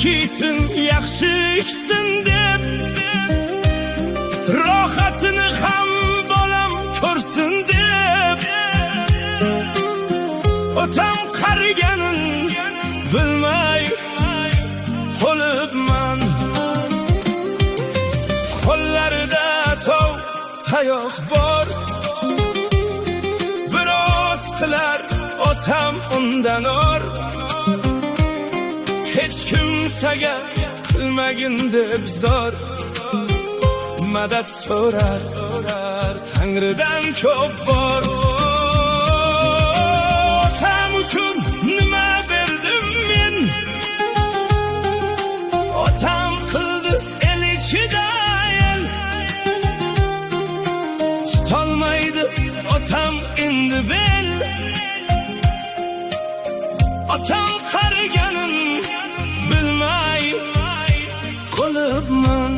kiysin, yaxshi iksin deb, rohatini ham bolam ko'rsin deb, otam qariganin bilmay qolibman. Qo'llarida sov tayoq bor, biroz qilar otam undan or. Hech kimsaga qilmagin deb zor, madad so'rar Tangridan ko'p bor. Otam uchun nima berdim men, otam qildi el ichida el. Tutolmaydi otam endi bel, otam qariganin bilmay qolibman.